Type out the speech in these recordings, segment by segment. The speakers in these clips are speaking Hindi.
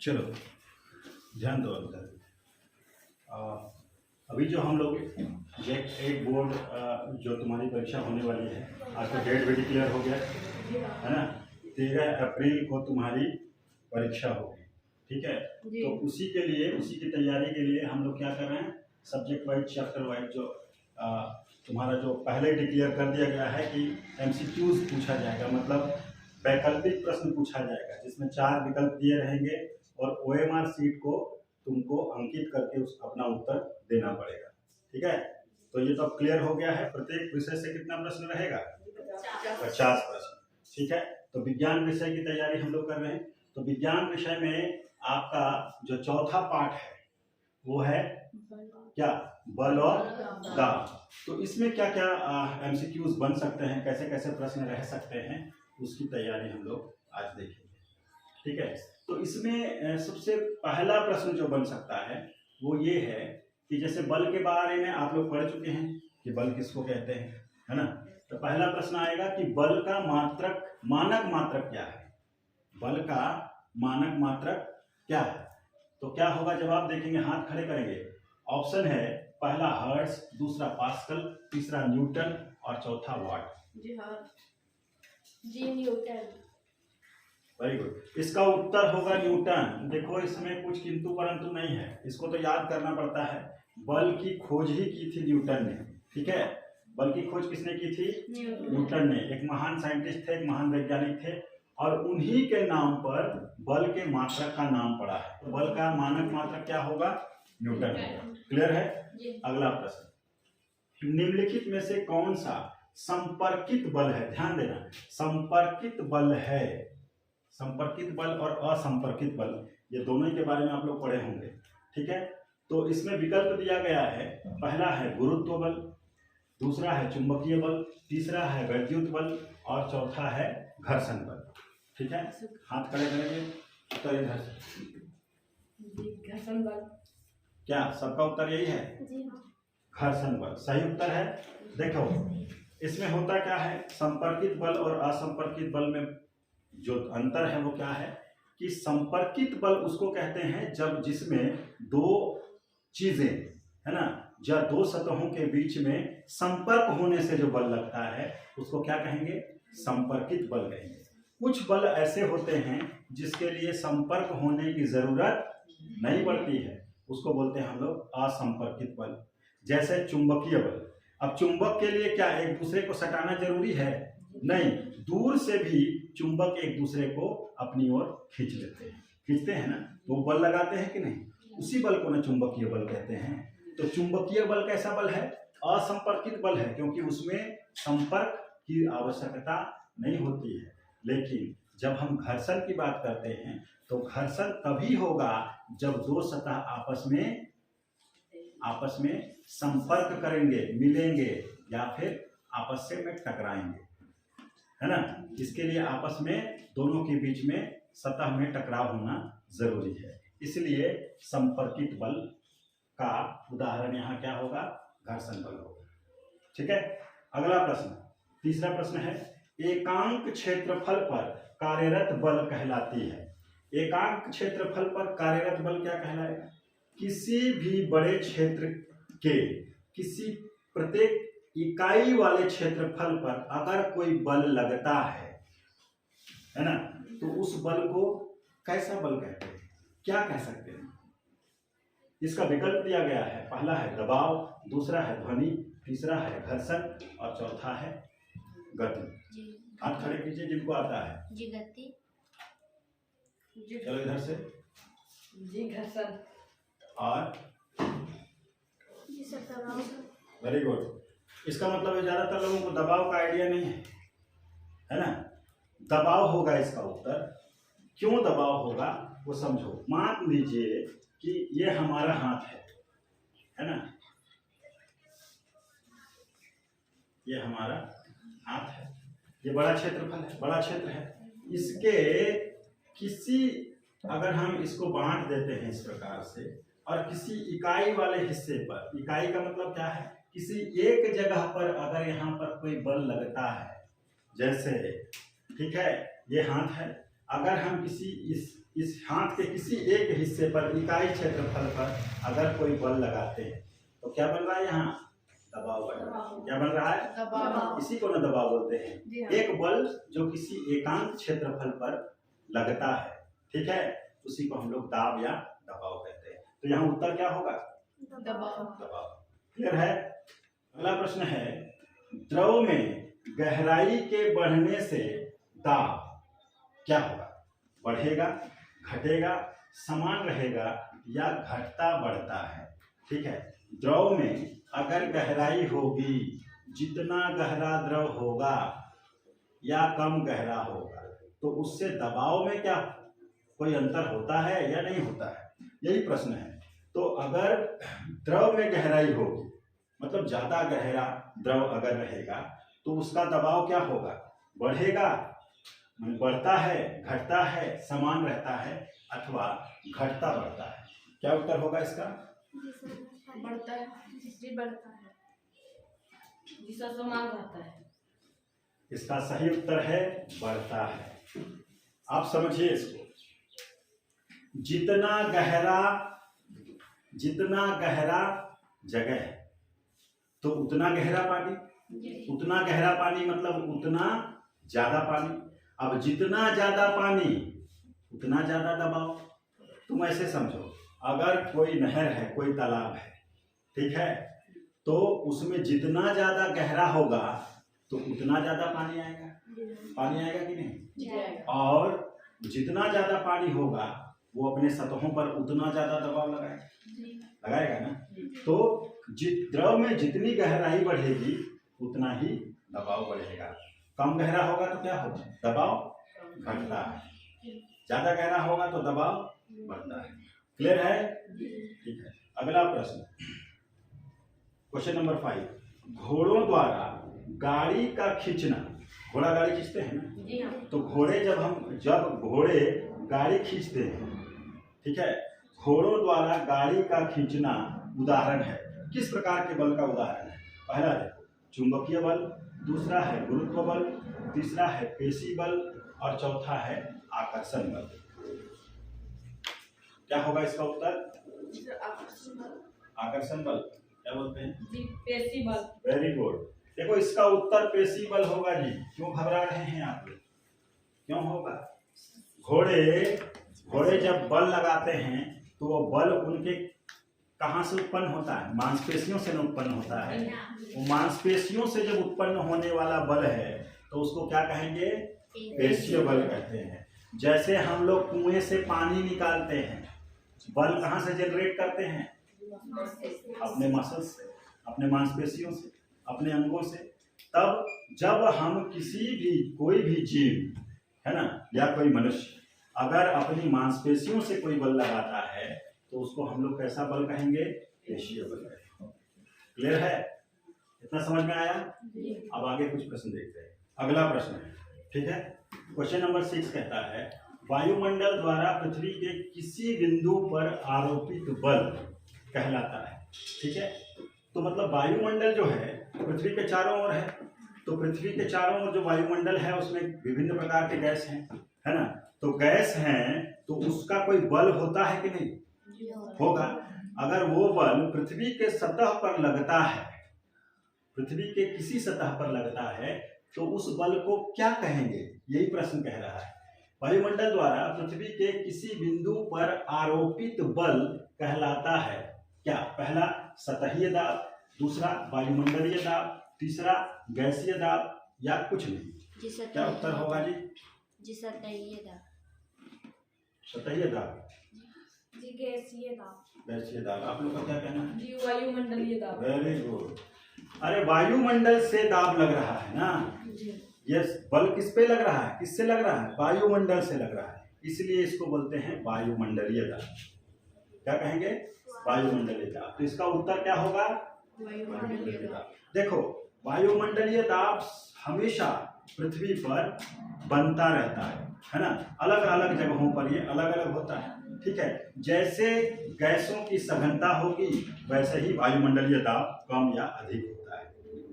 चलो ध्यान दो अंदर। अभी जो हम लोग जेक 8 बोर्ड जो तुम्हारी परीक्षा होने वाली है, आज तो डेट भी डिक्लेयर हो गया है ना। 13 अप्रैल को तुम्हारी परीक्षा होगी, ठीक है। तो उसी के लिए, उसी की तैयारी के लिए हम लोग क्या कर रहे हैं, सब्जेक्ट वाइज चैप्टर वाइज जो तुम्हारा जो पहले डिक्लेयर कर दिया गया है कि एमसीक्यूज पूछा जाएगा, मतलब वैकल्पिक प्रश्न पूछा जाएगा, जिसमें 4 विकल्प दिए रहेंगे और ओएमआर सीट को तुमको अंकित करके उस अपना उत्तर देना पड़ेगा, ठीक है। तो ये तो अब क्लियर हो गया है। प्रत्येक विषय से कितना प्रश्न रहेगा? 50 प्रश्न, ठीक है। तो विज्ञान विषय की तैयारी हम लोग कर रहे हैं। तो विज्ञान विषय में आपका जो चौथा पाठ है वो है क्या? बल और दाब। तो इसमें क्या क्या एमसीक्यूज बन सकते हैं, कैसे कैसे प्रश्न रह सकते हैं, उसकी तैयारी हम लोग आज देखेंगे, ठीक है। तो इसमें सबसे पहला प्रश्न जो बन सकता है वो ये है कि जैसे बल के बारे में आप लोग पढ़ चुके हैं कि बल किसको कहते हैं, है ना। तो पहला प्रश्न आएगा कि बल का मात्रक, मानक मात्रक क्या है? बल का मानक मात्रक क्या है? तो क्या होगा जवाब देखेंगे, हाथ खड़े करेंगे। ऑप्शन है पहला हर्ट्ज, दूसरा पास्कल, तीसरा न्यूटन और चौथा वाट। जी हाँ, जी न्यूटन। Very good. इसका उत्तर होगा न्यूटन। देखो इसमें कुछ किंतु परंतु नहीं है, इसको तो याद करना पड़ता है। बल की खोज ही की थी न्यूटन ने, ठीक है। बल की खोज किसने की थी? न्यूटन ने। एक महान साइंटिस्ट थे, एक महान वैज्ञानिक थे, और उन्हीं के नाम पर बल के मात्रक का नाम पड़ा है। तो बल का मानक मात्रक क्या होगा? न्यूटन होगा। क्लियर है? अगला प्रश्न, निम्नलिखित में से कौन सा संपर्कित बल है? ध्यान देना, संपर्कित बल है। संपर्कित बल और असंपर्कित बल, ये दोनों के बारे में आप लोग पढ़े होंगे, ठीक है। तो इसमें विकल्प दिया गया है, पहला है गुरुत्व बल, दूसरा है चुंबकीय बल, तीसरा है वैद्युत बल और चौथा है घर्षण बल, ठीक है। हाथ खड़े करेंगे, उत्तर इधर से। घर्षण बल। क्या सबका उत्तर यही है? घर्षण बल सही उत्तर है। देखो इसमें होता क्या है, संपर्कित बल और असंपर्कित बल में जो अंतर है वो क्या है कि संपर्कित बल उसको कहते हैं जब जिसमें दो चीजें, है ना, या दो सतहों के बीच में संपर्क होने से जो बल लगता है उसको क्या कहेंगे? संपर्कित बल कहेंगे। कुछ बल ऐसे होते हैं जिसके लिए संपर्क होने की जरूरत नहीं पड़ती है, उसको बोलते हैं हम लोग असंपर्कित बल। जैसे चुंबकीय बल। अब चुंबक के लिए क्या एक दूसरे को सटाना जरूरी है? नहीं, दूर से भी चुंबक एक दूसरे को अपनी ओर खींच लेते हैं, खींचते हैं ना, तो बल लगाते हैं कि नहीं? उसी बल को ना चुंबकीय बल कहते हैं। तो चुंबकीय बल कैसा बल है? असंपर्कित बल है, क्योंकि उसमें संपर्क की आवश्यकता नहीं होती है। लेकिन जब हम घर्षण की बात करते हैं तो घर्षण तभी होगा जब दो सतह आपस में संपर्क करेंगे, मिलेंगे या फिर आपस से में टकराएंगे, है ना। इसके लिए आपस में दोनों के बीच में सतह में टकराव होना जरूरी है, इसलिए संपर्कित बल का उदाहरण यहाँ क्या होगा? घर्षण बल होगा, ठीक है। अगला प्रश्न, तीसरा प्रश्न है, एकांक क्षेत्रफल पर कार्यरत बल कहलाती है। एकांक क्षेत्रफल पर कार्यरत बल क्या कहलाएगा? किसी भी बड़े क्षेत्र के किसी प्रत्येक इकाई वाले क्षेत्रफल पर अगर कोई बल लगता है ना, तो उस बल को कैसा बल कहते हैं, क्या कह सकते हैं? इसका विकल्प दिया गया है, पहला है दबाव, दूसरा है ध्वनि, तीसरा है घर्षण और चौथा है गति। हाथ खड़े कीजिए जिनको आता है। जी गति। चलो इधर से। जी घर्षण। और जी सब दबाव। Very good. इसका मतलब है ज्यादातर लोगों को दबाव का आइडिया नहीं है ना। दबाव होगा इसका उत्तर। क्यों दबाव होगा वो समझो। मान लीजिए कि ये हमारा हाथ है ना, ये हमारा हाथ है, ये बड़ा क्षेत्रफल है, बड़ा क्षेत्र है। इसके किसी, अगर हम इसको बांट देते हैं इस प्रकार से और किसी इकाई वाले हिस्से पर, इकाई का मतलब क्या है? किसी एक जगह पर अगर यहाँ पर कोई बल लगता है, जैसे ठीक है ये हाथ है अगर हम किसी इस हाथ के किसी एक हिस्से पर इकाई क्षेत्रफल पर अगर कोई बल लगाते हैं तो क्या बन रहा है यहाँ? दबाव बन रहा है। क्या बन रहा है? दबाव। इसी को ना दबाव बोलते जी हैं। हाँ। एक बल जो किसी एकांत क्षेत्रफल पर लगता है, ठीक है, उसी को हम लोग दाब या दबाव कहते हैं। तो यहाँ उत्तर क्या होगा? दबाव। दबाव। क्लियर है? अगला प्रश्न है, द्रव में गहराई के बढ़ने से दाब क्या होगा? बढ़ेगा, घटेगा, समान रहेगा या घटता बढ़ता है? ठीक है, द्रव में अगर गहराई होगी, जितना गहरा द्रव होगा या कम गहरा होगा तो उससे दबाव में क्या कोई अंतर होता है या नहीं होता है? यही प्रश्न है। तो अगर द्रव में गहराई होगी, मतलब ज्यादा गहरा द्रव अगर रहेगा तो उसका दबाव क्या होगा? बढ़ेगा, बढ़ता है, घटता है, समान रहता है अथवा घटता बढ़ता है? क्या उत्तर होगा इसका? बढ़ता है। जी बढ़ता है। जिसका समान रहता है। इसका सही उत्तर है बढ़ता है। आप समझिए इसको, जितना गहरा जगह है तो उतना गहरा पानी, उतना गहरा पानी मतलब उतना ज्यादा पानी। अब जितना ज्यादा पानी उतना ज्यादा दबाव। तुम ऐसे समझो, अगर कोई नहर है, कोई तालाब है, ठीक है, तो उसमें जितना ज्यादा गहरा होगा तो उतना ज्यादा पानी आएगा। पानी आएगा कि नहीं? और जितना ज्यादा पानी होगा वो अपने सतहों पर उतना ज्यादा दबाव लगाएगा ना। तो द्रव में जितनी गहराई बढ़ेगी उतना ही दबाव बढ़ेगा। कम गहरा होगा तो क्या होगा? दबाव घटता है। ज्यादा गहरा होगा तो दबाव बढ़ता है। क्लियर है? ठीक है। अगला प्रश्न, क्वेश्चन नंबर 5, घोड़ों द्वारा गाड़ी का खींचना। घोड़ा गाड़ी खींचते हैं ना? जी हाँ। तो जब घोड़े गाड़ी खींचते हैं, ठीक है, घोड़ों द्वारा गाड़ी का खींचना उदाहरण है। किस प्रकार के बल का उदाहरण है? पहला देखो, चुंबकीय बल, दूसरा है गुरुत्व बल, तीसरा है पेशी बल और चौथा है आकर्षण बल। क्या होगा इसका उत्तर? आकर्षण बल। क्या बोलते हैं? जी पेशी बल। Very good. देखो इसका उत्तर पेशी बल होगा जी। क्यों घबरा रहे हैं आप लोग? क्यों होगा? घोड़े जब बल लगाते हैं तो वो बल उनके कहाँ से उत्पन्न होता है? मांसपेशियों से उत्पन्न होता है। वो मांसपेशियों से जब उत्पन्न होने वाला बल है तो उसको क्या कहेंगे? पेशीय बल कहते हैं। जैसे हम लोग कुएं से पानी निकालते हैं, बल कहाँ से जनरेट करते हैं? अपने मसल्स से, अपने मांसपेशियों से, अपने अंगों से। तब जब हम कोई भी जीव है ना या कोई मनुष्य अगर अपनी मांसपेशियों से कोई बल लगाता है तो उसको हम लोग कैसा बल कहेंगे? पेशीय बल कहेंगे। क्लियर है? इतना समझ में आया? अब आगे कुछ प्रश्न देखते हैं। अगला प्रश्न है, ठीक है, क्वेश्चन नंबर 6 कहता है, वायुमंडल द्वारा पृथ्वी के किसी बिंदु पर आरोपित बल कहलाता है। ठीक है, तो मतलब वायुमंडल जो है पृथ्वी के चारों ओर है, तो पृथ्वी के चारों ओर जो वायुमंडल है उसमें विभिन्न प्रकार के गैस हैं, है ना। तो गैस हैं तो उसका कोई बल होता है कि नहीं? होगा। अगर वो बल पृथ्वी के सतह पर लगता है, पृथ्वी के किसी सतह पर लगता है तो उस बल को क्या कहेंगे? यही प्रश्न कह रहा है। वायुमंडल द्वारा पृथ्वी के किसी बिंदु पर आरोपित बल कहलाता है क्या? पहला सतहीय दाब, दूसरा वायुमंडलीय दाब, तीसरा गैसीय दाब या कुछ नहीं? क्या उत्तर होगा जी? सतहीय दाब। सतहीय दाब, जी गैसीय दाब। गैसीय दाब। आप लोग का क्या कहना है? जी वायुमंडलीय दाब। Very good. अरे वायुमंडल से दाब लग रहा है ना, ये बल किस पे लग रहा है? किससे लग रहा है? वायुमंडल से लग रहा है, इसलिए इसको बोलते हैं वायुमंडलीय दाब। क्या कहेंगे? वायुमंडलीय दाब। तो इसका उत्तर क्या होगा? वायुमंडलीय दाब। देखो वायुमंडलीय दाब हमेशा पृथ्वी पर बनता रहता है ना, अलग अलग जगहों पर ये अलग अलग होता है। ठीक है, जैसे गैसों की सघनता होगी वैसे ही वायुमंडलीय दाब कम या अधिक होता है।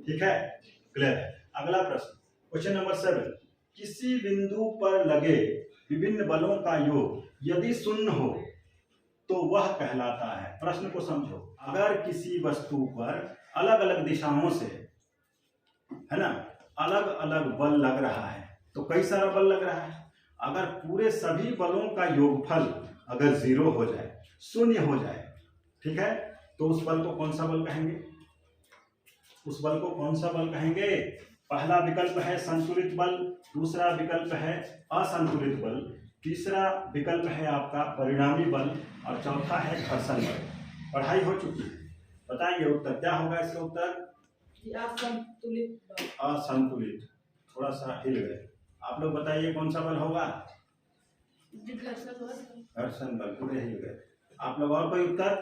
ठीक है, क्लियर है। अगला प्रश्न, क्वेश्चन नंबर 7, किसी बिंदु पर लगे विभिन्न बलों का योग यदि शून्य हो तो वह कहलाता है, प्रश्न को समझो, अगर किसी वस्तु पर अलग अलग दिशाओं से, है ना, अलग अलग बल लग रहा है, तो कई सारा बल लग रहा है, अगर पूरे सभी बलों का योगफल अगर 0 हो जाए, शून्य हो जाए, ठीक है, तो उस बल को कौन सा बल कहेंगे? उस बल को कौन सा बल कहेंगे? पहला विकल्प है संतुलित बल, दूसरा विकल्प है असंतुलित बल, तीसरा विकल्प है आपका परिणामी बल और चौथा है घर्षण बल। पढ़ाई हो चुकी है, बताएंगे उत्तर क्या होगा इसका उत्तर? असंतुलित। असंतुलित, थोड़ा सा हिल गए। आप लोग बताइए कौन सा बल होगा? घर्षण बल, पूरे हिल गए आप लोग। और कोई उत्तर?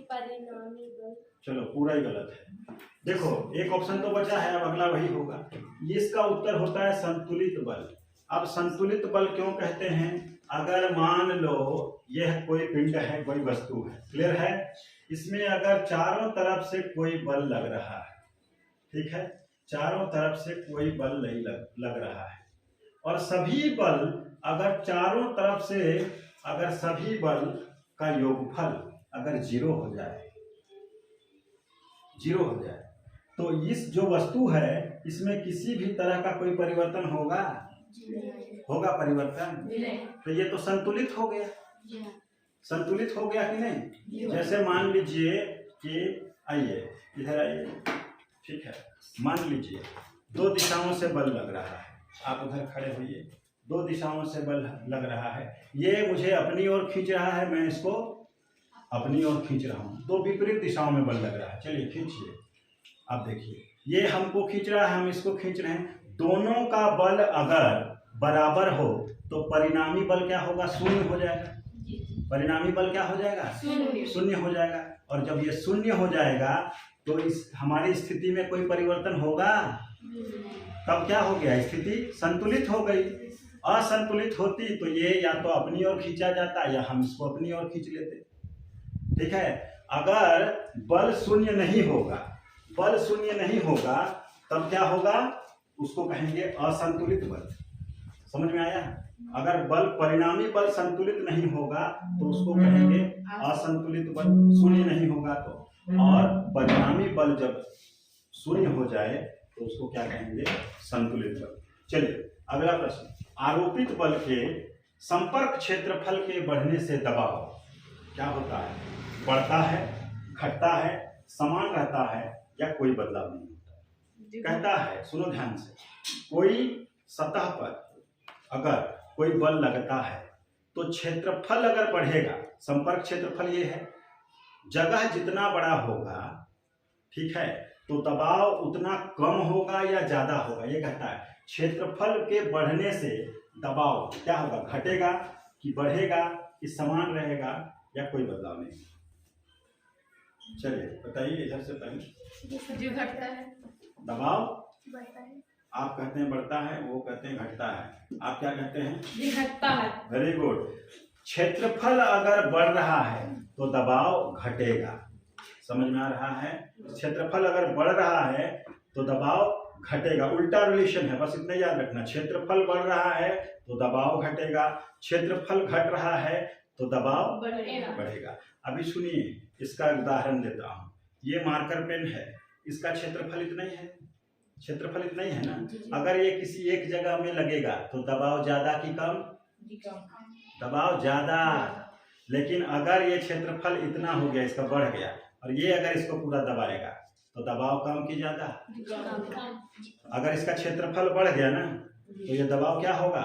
परिणामी बल। चलो पूरा ही गलत है। देखो एक ऑप्शन तो बचा है, अब अगला वही होगा। इसका उत्तर होता है संतुलित बल। अब संतुलित बल क्यों कहते हैं? अगर मान लो यह कोई पिंड है, कोई वस्तु है, क्लियर है, इसमें अगर चारों तरफ से कोई बल लग रहा है, ठीक है, चारों तरफ से कोई बल नहीं लग रहा है, और सभी बल अगर चारों तरफ से अगर सभी बल का योगफल अगर 0 हो जाए, 0 हो जाए, तो इस जो वस्तु है इसमें किसी भी तरह का कोई परिवर्तन होगा? होगा परिवर्तन? तो ये तो संतुलित हो गया। संतुलित हो गया कि नहीं? जैसे मान लीजिए कि आइए इधर आइए, ठीक है, मान लीजिए 2 दिशाओं से बल लग रहा है, आप उधर खड़े होइए, 2 दिशाओं से बल लग रहा है, ये मुझे अपनी ओर खींच रहा है, मैं इसको अपनी ओर खींच रहा हूँ, 2 विपरीत दिशाओं में बल लग रहा है। चलिए खींचिए, आप देखिए ये हमको खींच रहा है, हम इसको खींच रहे हैं, दोनों का बल अगर बराबर हो तो परिणामी बल क्या होगा? शून्य हो जाएगा। परिणामी बल क्या हो जाएगा? शून्य हो जाएगा। और जब ये शून्य हो जाएगा तो इस हमारी स्थिति में कोई परिवर्तन होगा? तब क्या हो गया? स्थिति संतुलित हो गई। असंतुलित होती तो ये या तो अपनी ओर खींचा जाता या हम इसको अपनी ओर खींच लेते, ठीक है। अगर बल शून्य नहीं होगा, बल शून्य नहीं होगा तब क्या होगा? उसको कहेंगे असंतुलित बल। समझ में आया? अगर बल परिणामी बल संतुलित नहीं होगा तो उसको कहेंगे असंतुलित बल, शून्य नहीं होगा तो, और परिणामी बल जब शून्य हो जाए तो उसको क्या कहेंगे? संतुलित बल। चलिए अगला प्रश्न, आरोपित बल के संपर्क क्षेत्रफल के बढ़ने से दबाव क्या होता है? बढ़ता है, घटता है, समान रहता है या कोई बदलाव नहीं होता है? कहता है, सुनो ध्यान से, कोई सतह पर अगर कोई बल लगता है तो क्षेत्रफल अगर बढ़ेगा, संपर्क क्षेत्रफल ये है, जगह जितना बड़ा होगा, ठीक है, तो दबाव उतना कम होगा या ज्यादा होगा? ये कहता है क्षेत्रफल के बढ़ने से दबाव क्या होगा? घटेगा कि बढ़ेगा कि समान रहेगा या कोई बदलाव नहीं? चलिए बताइए इधर से पहले। जो घटता है। दबाव बढ़ता है। आप कहते हैं बढ़ता है, वो कहते हैं घटता है, आप क्या कहते हैं? ये घटता है। Very good. क्षेत्रफल अगर बढ़ रहा है तो दबाव घटेगा, समझ में आ रहा है? क्षेत्रफल अगर बढ़ रहा है तो दबाव घटेगा, उल्टा रिलेशन है, बस इतना याद रखना। क्षेत्रफल बढ़ रहा है तो दबाव घटेगा, क्षेत्रफल घट रहा है तो दबाव बढ़ेगा। अभी सुनिए, इसका उदाहरण देता हूँ। ये मार्कर पेन है, इसका क्षेत्रफल इतना ही है, क्षेत्रफल इतना ही है ना। अगर ये किसी एक जगह में लगेगा तो दबाव ज्यादा कि कम? दबाव ज्यादा। लेकिन अगर ये क्षेत्रफल इतना हो गया, इसका बढ़ गया, और ये अगर इसको पूरा दबाएगा तो दबाव कम कि ज्यादा? अगर इसका क्षेत्रफल बढ़ गया ना तो ये दबाव क्या होगा?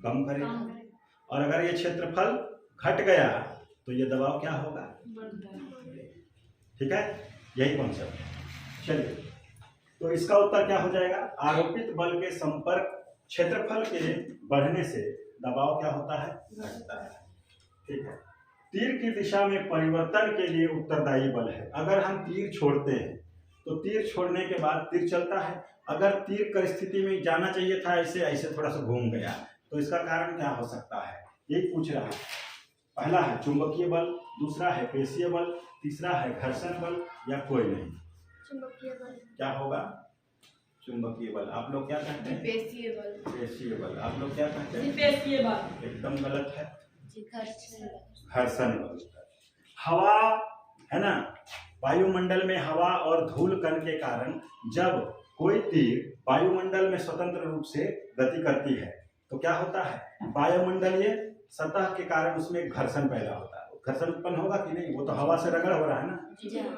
कम करेगा। और अगर ये क्षेत्रफल घट गया तो ये दबाव क्या होगा? ठीक है, यही कॉन्सेप्ट है। चलिए तो इसका उत्तर क्या हो जाएगा? आरोपित बल के संपर्क क्षेत्रफल के बढ़ने से दबाव क्या होता है? घटता है। ठीक है। तीर की दिशा में परिवर्तन के लिए उत्तरदायी बल है। अगर हम तीर छोड़ते हैं तो तीर छोड़ने के बाद तीर चलता है। अगर तीर की स्थिति में जाना चाहिए था ऐसे, ऐसे थोड़ा सा घूम गया, तो इसका कारण क्या हो सकता है? यही पूछ रहा है। पहला है चुंबकीय बल, दूसरा है पेशीय बल, तीसरा है घर्षण बल या कोई नहीं। चुंबकीय बल। क्या होगा? चुंबकीय बल। आप लोग क्या कहते हैं? पेशीय बल। पेशीय बल। आप लोग क्या कहते हैं? पेशीय बल। एकदम गलत है। घर्षण। घर्षण बल। हवा है ना, वायुमंडल में हवा और धूल कण के कारण जब कोई तीर वायुमंडल में स्वतंत्र रूप से गति करती है तो क्या होता है, वायुमंडलीय सतह के कारण उसमें घर्षण पैदा होता है। घर्षण उत्पन्न होगा कि नहीं? वो तो हवा से रगड़ हो रहा है ना,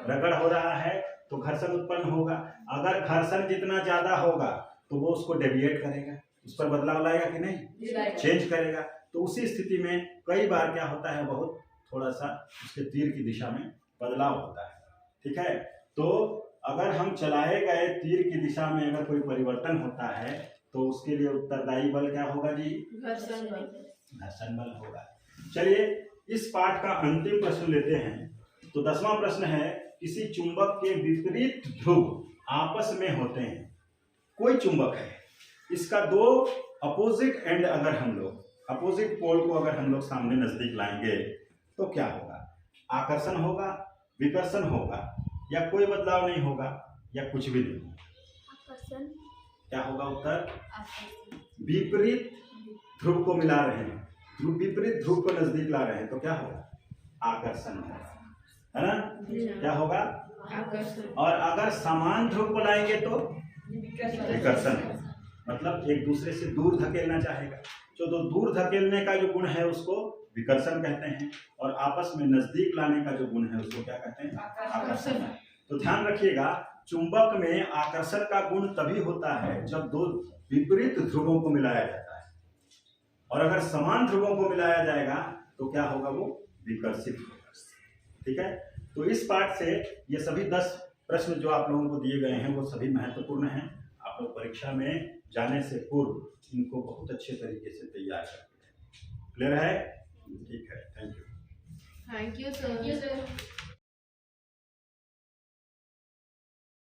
रगड़ हो रहा है तो घर्षण उत्पन्न होगा। अगर घर्षण जितना ज्यादा होगा तो वो उसको डेविएट करेगा, उस पर बदलाव लाएगा कि नहीं? चेंज करेगा। तो उसी स्थिति में कई बार क्या होता है, बहुत थोड़ा सा उसके तीर की दिशा में बदलाव होता है। ठीक है, तो अगर हम चलाए गए तीर की दिशा में अगर कोई परिवर्तन होता है तो उसके लिए उत्तरदायी बल क्या होगा जी? घर्षण बल। घर्षण बल होगा। चलिए इस पाठ का अंतिम प्रश्न लेते हैं। तो 10वां प्रश्न है, किसी चुंबक के विपरीत ध्रुव आपस में होते हैं। कोई चुंबक है, इसका दो अपोजिट एंड अगर हम लोग अपोजिट पोल को अगर हम लोग सामने नजदीक लाएंगे तो क्या होगा? आकर्षण होगा, विकर्षण होगा, या कोई बदलाव नहीं होगा, या कुछ भी नहीं होगा? क्या होगा उत्तर? विपरीत ध्रुव को मिला रहे हैं, विपरीत ध्रुव को नजदीक ला रहे हैं तो क्या होगा? आकर्षण होगा, है ना? क्या होगा? आकर्षण। और अगर समान ध्रुव को लाएंगे तो विकर्षण होगा, मतलब एक दूसरे से दूर धकेलना चाहेगा। तो दूर धकेलने का जो गुण है उसको विकर्षण कहते हैं, और आपस में नजदीक लाने का जो गुण है उसको क्या कहते हैं? आकर्षण। तो ध्यान रखिएगा, चुंबक में आकर्षण का गुण तभी होता है जब दो विपरीत ध्रुवों को मिलाया जाता है, और अगर समान ध्रुवों को मिलाया जाएगा तो क्या होगा? वो विकर्षित होगा। ठीक है, तो इस पाठ से ये सभी 10 प्रश्न जो आप लोगों को दिए गए हैं वो सभी महत्वपूर्ण हैं। आप लोग परीक्षा में जाने से पूर्व इनको बहुत अच्छे तरीके से तैयार करते हैं। क्लियर है? ठीक है, thank you. Thank you sir.